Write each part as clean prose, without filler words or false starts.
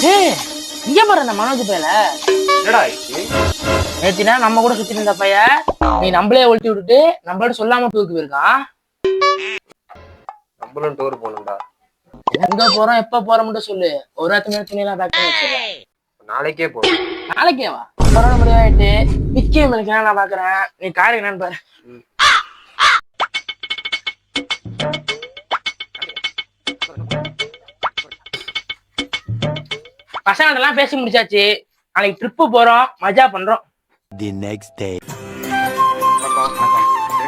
ஏய் இங்க பாரு அந்த மனோஜ் பையல. என்னடா ஆயிடுச்சு? நேத்தினா நம்ம கூட சுத்திட்டு இருந்த பையன் நீ நம்மளே ஒழிச்சு விட்டுட்டு நம்மளோட சொல்லாம டூருக்கு போயிருக்கான். நம்மளும் டூர் போகணும்டா. எங்க போறோம் எப்ப போறோம் மட்டும் சொல்லு. ஒரு ராத்திரி துணி எல்லாம் பேக் பண்ணி வச்சிருக்கேன். நாளைக்கே போறோம். நாளைக்கேவா? கொரோனா முடிவாயிட்டு விக்கே மில்க்கு நான் பாக்குறேன். நீ காரு என்னன்னு பாரு. பசங்க எல்லாம் பேசி முடிச்சாச்சு. நாளைக்கு ட்ரிப்பு போறோம், மஜா பண்றோம். The next day.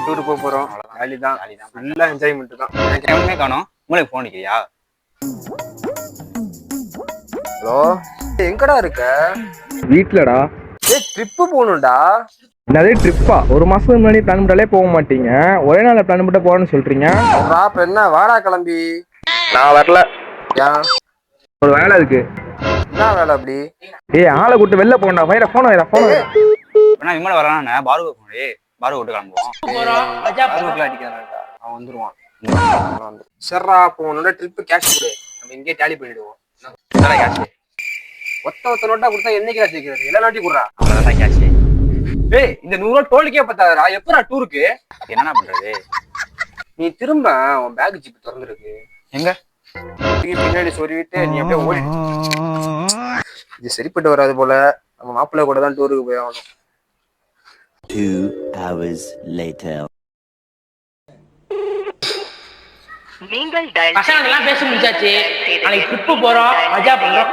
டூர் போக போறோம். ஜாலி தான். ஃபுல்லா என்ஜாய்மெண்ட் தான். எனக்கு எவனுமே காணோம். உங்களுக்கு போன் அடிக்கிறியா? ஹலோ, எங்கடா இருக்க? வீட்லடா. ட்ரிப்பு போகணும்டா. என்னது ட்ரிப்பா? ஒரு மாசத்துக்கு முன்னாடி பிளான் பண்ணாலே போக மாட்டீங்க, ஒரே நாள் பிளான் பண்ண போறேன்னு சொல்றீங்க. அப்ப என்ன வாடா கிளம்பி. நான் வரல. ஏன்? ஒரு வேலை இருக்கு. என்ன வேலை அப்படி? ஏய் ஆளை கூட்டு வெளில போண்டா. போன வேணா இவங்கள வரானே பாரு போனே. பாரு விட்டு கிளம்புவோம். போறோம், மஜா பண்றோம். பாருக்குள்ள அடிக்கிறான்டா. அவன் வந்துருவான். சரிடா, அப்போ உன்னோட ட்ரிப்பு கேஷ் கொடு. நம்ம இங்கே டேலி பண்ணிடுவோம். அதான் கேஷ். ஒத்த நோட்டா கொடுத்தா என்னைக்கு வச்சுக்கிறது? எல்லா நோட்டி கொடுறா. அவ்வளவுதான் கேஷ். ஏய் இந்த 100 ரூபா டோலுக்கே பத்தாதடா. எப்படா டூருக்கு? என்னடா பண்றது? நீ திரும்ப உன் பேக் ஜிப் திறந்துருக்கு. எங்க? பின்னாடி சொருவிட்டு நீ அப்படியே ஓடி. இது சரிப்பட்டு வராது போல. நம்ம மாப்பிள்ளை கூட தான் டூருக்கு போய் ஆகணும். 2 hours later. பசங்க எல்லாம் பேசி முடிச்சாச்சு. நாளைக்கு ட்ரிப்பு போறோம், மஜா பண்றோம்.